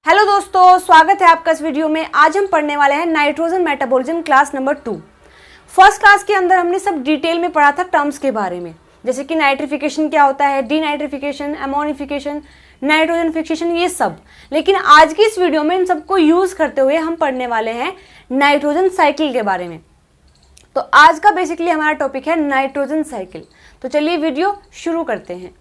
Hello दोस्तों, स्वागत है आपका इस वीडियो में। आज हम पढ़ने वाले हैं nitrogen metabolism class number 2। First class के अंदर हमने सब डिटेल में पढ़ा था टर्म्स के बारे में, जैसे कि नाइट्रिफिकेशन क्या होता है, डीनाइट्रिफिकेशन, अमोनिफिकेशन, नाइट्रोजन फिक्सेशन, ये सब। लेकिन आज की इस वीडियो में इन सबको यूज करते हुए हम पढ़ने वाले हैं नाइट्रोजन साइकिल के बारे में। तो आज का बेसिकली हमारा टॉपिक है नाइट्रोजन साइकिल। तो चलिए वीडियो शुरू करते हैं।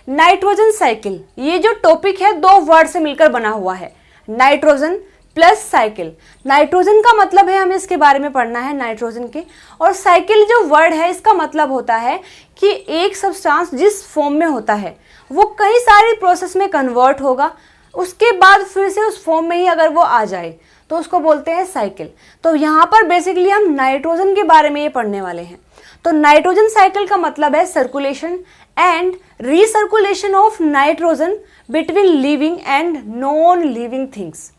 नाइट्रोजन साइकिल, ये जो टॉपिक है दो वर्ड से मिलकर बना हुआ है, नाइट्रोजन प्लस साइकिल। नाइट्रोजन का मतलब है, हमें इसके बारे में पढ़ना है नाइट्रोजन के, और साइकिल जो वर्ड है इसका मतलब होता है कि एक सब्सटेंस जिस फॉर्म में होता है वो कई सारी प्रोसेस में कन्वर्ट होगा, उसके बाद फिर से उस फॉर्म में ही अगर वो आ जाए तो उसको बोलते हैं साइकिल। तो यहाँ पर बेसिकली हम नाइट्रोजन के बारे में ये पढ़ने वाले हैं। तो नाइट्रोजन साइकिल का मतलब है circulation and recirculation of nitrogen between living and non living things.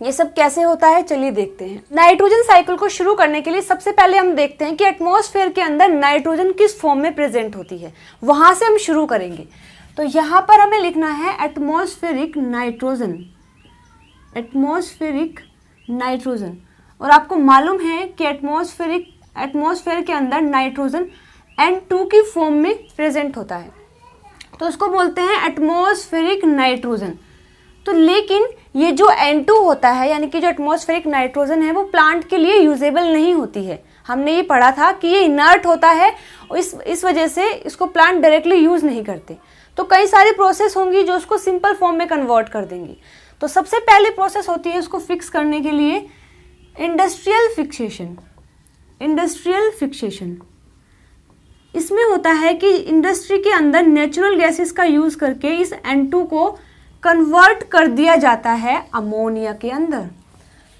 ये सब कैसे होता है चलिए देखते हैं। नाइट्रोजन साइकिल को शुरू करने के लिए सबसे पहले हम देखते हैं कि एटमॉस्फेयर के अंदर नाइट्रोजन किस फॉर्म में प्रेजेंट होती है, वहां से हम शुरू करेंगे। तो यहाँ पर हमें लिखना है एटमॉस्फेरिक नाइट्रोजन, एटमॉस्फेरिक नाइट्रोजन। और आपको मालूम है कि एटमॉस्फेयर के अंदर नाइट्रोजन N2 की फॉर्म में प्रेजेंट होता है, तो उसको बोलते हैं एटमॉस्फेरिक नाइट्रोजन। तो लेकिन ये जो N2 होता है, यानी कि जो एटमॉस्फेरिक नाइट्रोजन है, वो प्लांट के लिए यूजेबल नहीं होती है। हमने ये पढ़ा था कि ये इनर्ट होता है, इस वजह से इसको प्लांट डायरेक्टली यूज नहीं करते। तो कई सारी प्रोसेस होंगी जो उसको सिंपल फॉर्म में कन्वर्ट कर देंगी। तो सबसे पहली प्रोसेस होती है उसको फिक्स करने के लिए इंडस्ट्रियल फिक्सेशन। इंडस्ट्रियल फिक्सेशन इसमें होता है कि इंडस्ट्री के अंदर नेचुरल गैसेस का यूज करके इस N2 को कन्वर्ट कर दिया जाता है अमोनिया के अंदर।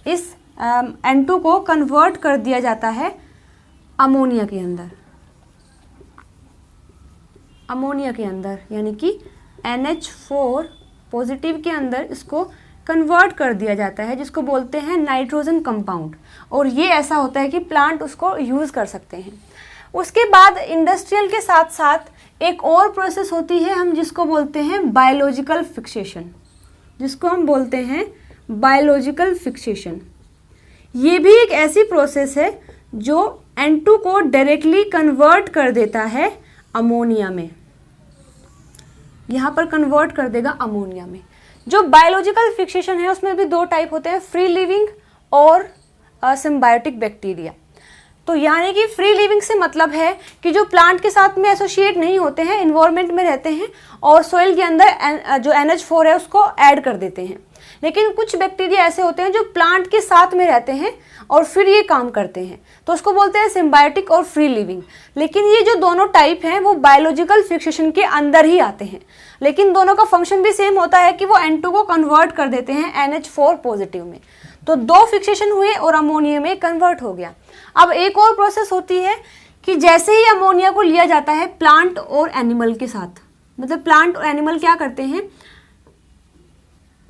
इस N2 को कन्वर्ट कर दिया जाता है अमोनिया के अंदर, अमोनिया के अंदर यानी कि NH4 पॉजिटिव के अंदर इसको कन्वर्ट कर दिया जाता है, जिसको बोलते हैं नाइट्रोजन कंपाउंड। और ये ऐसा होता है कि प्लांट उसको यूज कर सकते हैं। उसके बाद इंडस्ट्रियल के साथ साथ एक और प्रोसेस होती है, हम जिसको बोलते हैं बायोलॉजिकल फिक्सेशन, जिसको हम बोलते हैं बायोलॉजिकल फिक्सेशन। ये भी एक ऐसी प्रोसेस है जो N2 को डायरेक्टली कन्वर्ट कर देता है अमोनिया में, यहाँ पर कन्वर्ट कर देगा अमोनिया में। जो बायोलॉजिकल फिक्सेशन है उसमें भी दो टाइप होते हैं, फ्री लिविंग और सिम्बायोटिक बैक्टीरिया। तो यानी कि फ्री लिविंग से मतलब है कि जो प्लांट के साथ में एसोसिएट नहीं होते हैं, इन्वायरमेंट में रहते हैं और सॉइल के अंदर जो NH4 है उसको ऐड कर देते हैं। लेकिन कुछ बैक्टीरिया ऐसे होते हैं जो प्लांट के साथ में रहते हैं और फिर ये काम करते हैं, तो उसको बोलते हैं सिम्बायोटिक और फ्री लिविंग। लेकिन ये जो दोनों टाइप हैं वो बायोलॉजिकल फिक्सेशन के अंदर ही आते हैं, लेकिन दोनों का फंक्शन भी सेम होता है कि वो N2 को कन्वर्ट कर देते हैं NH4 पॉजिटिव में। तो दो फिक्सेशन हुए और अमोनिया में कन्वर्ट हो गया। अब एक और प्रोसेस होती है कि जैसे ही अमोनिया को लिया जाता है प्लांट और एनिमल के साथ, मतलब प्लांट और एनिमल क्या करते हैं,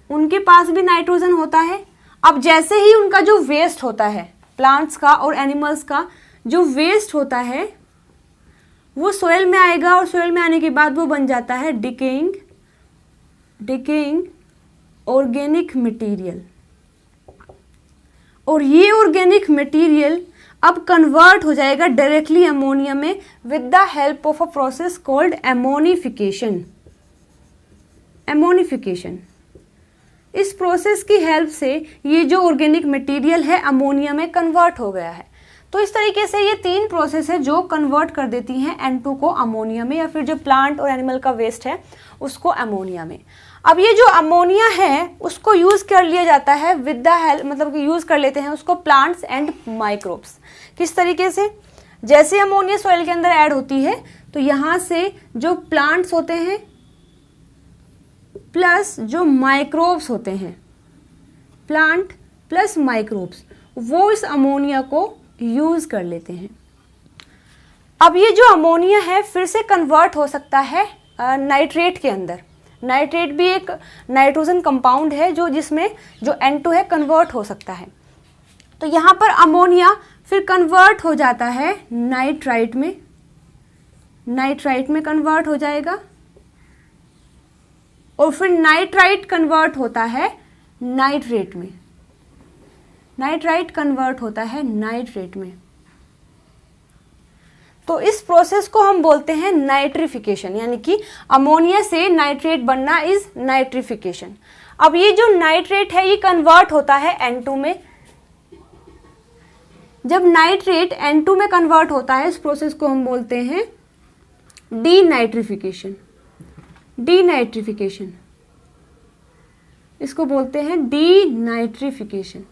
उनके पास भी नाइट्रोजन होता है। अब जैसे ही उनका जो वेस्ट होता है, प्लांट्स का और एनिमल्स का जो वेस्ट होता है, वो सोइल में आएगा और सोइल में आने के बाद वो बन जाता है डिकेइंग ऑर्गेनिक मटेरियल। और ये ऑर्गेनिक मटेरियल अब कन्वर्ट हो जाएगा डायरेक्टली अमोनिया में with the help of a process called ammonification. Ammonification, इस प्रोसेस की हेल्प से ये जो ऑर्गेनिक मटेरियल है अमोनिया में कन्वर्ट हो गया है। तो इस तरीके से ये तीन प्रोसेस है जो कन्वर्ट कर देती हैं N2 को अमोनिया में, या फिर जो प्लांट और एनिमल का वेस्ट है उसको अमोनिया में। अब ये जो अमोनिया है उसको यूज कर लिया जाता है विद द हेल्प, मतलब कि यूज कर लेते हैं उसको प्लांट्स एंड माइक्रोब्स। किस तरीके से, जैसे अमोनिया सॉइल के अंदर ऐड होती है तो यहाँ से जो प्लांट्स होते हैं प्लस जो माइक्रोब्स होते हैं, प्लांट प्लस माइक्रोब्स, वो इस अमोनिया को यूज कर लेते हैं। अब ये जो अमोनिया है फिर से कन्वर्ट हो सकता है नाइट्रेट के अंदर। नाइट्रेट भी एक नाइट्रोजन कंपाउंड है जिसमें जो N2 है कन्वर्ट हो सकता है। तो यहाँ पर अमोनिया फिर कन्वर्ट हो जाता है नाइट्राइट में, नाइट्राइट में कन्वर्ट हो जाएगा और फिर नाइट्राइट कन्वर्ट होता है नाइट्रेट में, नाइट्राइट कन्वर्ट होता है नाइट्रेट में। तो इस प्रोसेस को हम बोलते हैं नाइट्रिफिकेशन, यानी कि अमोनिया से नाइट्रेट बनना इज नाइट्रिफिकेशन। अब ये जो नाइट्रेट है ये कन्वर्ट होता है N2 में। जब नाइट्रेट N2 में कन्वर्ट होता है इस प्रोसेस को हम बोलते हैं डीनाइट्रिफिकेशन, डीनाइट्रिफिकेशन, इसको बोलते हैं डीनाइट्रिफिकेशन।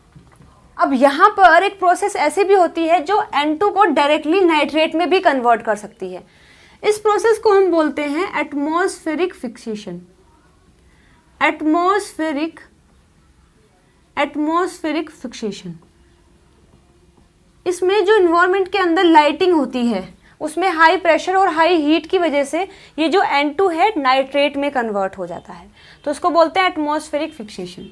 अब यहाँ पर एक प्रोसेस ऐसी भी होती है जो N2 को डायरेक्टली नाइट्रेट में भी कन्वर्ट कर सकती है। इस प्रोसेस को हम बोलते हैं एटमॉस्फेरिक फिक्सेशन, एटमॉस्फेरिक फिक्सेशन। इसमें जो इन्वायरमेंट के अंदर लाइटिंग होती है उसमें हाई प्रेशर और हाई हीट की वजह से ये जो N2 है नाइट्रेट में कन्वर्ट हो जाता है, तो इसको बोलते हैं एटमॉस्फेरिक फिक्सेशन।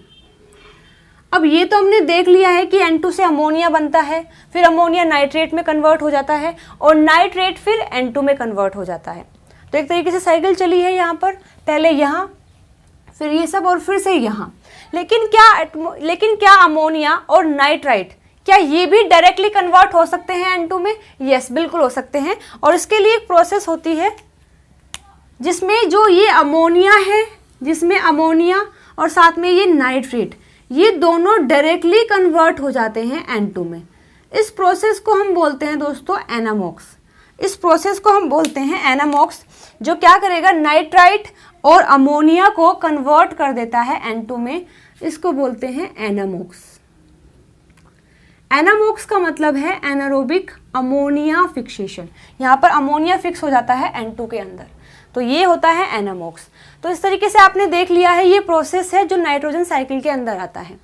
अब ये तो हमने देख लिया है कि N2 से अमोनिया बनता है, फिर अमोनिया नाइट्रेट में कन्वर्ट हो जाता है और नाइट्रेट फिर N2 में कन्वर्ट हो जाता है। तो एक तरीके से साइकिल चली है यहाँ पर, पहले यहाँ, फिर ये सब और फिर से यहाँ। लेकिन क्या अमोनिया और नाइट्राइट क्या ये भी डायरेक्टली कन्वर्ट हो सकते हैं N2 में? यस, बिल्कुल हो सकते हैं। और इसके लिए एक प्रोसेस होती है जिसमें जो ये अमोनिया है, जिसमें अमोनिया और साथ में ये नाइट्रेट, ये दोनों डायरेक्टली कन्वर्ट हो जाते हैं N2 में। इस प्रोसेस को हम बोलते हैं दोस्तों एनामॉक्स। इस प्रोसेस को हम बोलते हैं एनामॉक्स, जो क्या करेगा, नाइट्राइट और अमोनिया को कन्वर्ट कर देता है N2 में। इसको बोलते हैं एनामॉक्स। एनामॉक्स का मतलब है एनारोबिक अमोनिया फिक्सेशन। यहाँ पर अमोनिया फिक्स हो जाता है N2 के अंदर, तो ये होता है एनामॉक्स। तो इस तरीके से आपने देख लिया है, ये प्रोसेस है जो नाइट्रोजन साइकिल के अंदर आता है।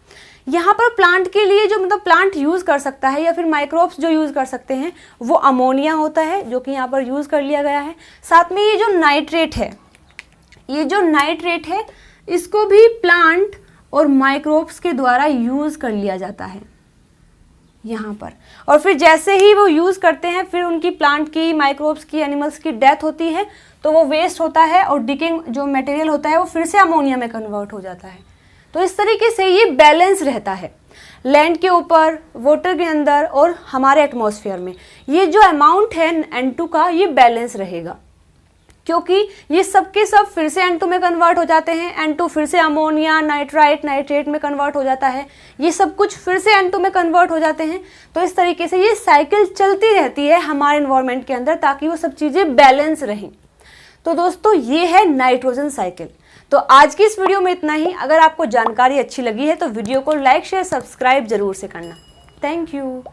यहाँ पर प्लांट के लिए जो मतलब प्लांट यूज़ कर सकता है या फिर माइक्रोब्स जो यूज़ कर सकते हैं वो अमोनिया होता है, जो कि यहाँ पर यूज़ कर लिया गया है। साथ में ये जो नाइट्रेट है, ये जो नाइट्रेट है इसको भी प्लांट और माइक्रोब्स के द्वारा यूज़ कर लिया जाता है यहाँ पर। और फिर जैसे ही वो यूज़ करते हैं फिर उनकी प्लांट की, माइक्रोब्स की, एनिमल्स की डेथ होती है, तो वो वेस्ट होता है और डिकेइंग जो मटेरियल होता है वो फिर से अमोनिया में कन्वर्ट हो जाता है। तो इस तरीके से ये बैलेंस रहता है लैंड के ऊपर, वाटर के अंदर और हमारे एटमॉस्फेयर में। ये जो अमाउंट है N2 का ये बैलेंस रहेगा, क्योंकि ये सब के सब फिर से N2 में कन्वर्ट हो जाते हैं। N2 फिर से अमोनिया, नाइट्राइट, नाइट्रेट में कन्वर्ट हो जाता है। ये सब कुछ फिर से N2 में कन्वर्ट हो जाते हैं। तो इस तरीके से ये साइकिल चलती रहती है हमारे इन्वायरमेंट के अंदर, ताकि वो सब चीज़ें बैलेंस रहें। तो दोस्तों ये है नाइट्रोजन साइकिल। तो आज की इस वीडियो में इतना ही। अगर आपको जानकारी अच्छी लगी है तो वीडियो को लाइक, शेयर, सब्सक्राइब जरूर से करना। Thank you.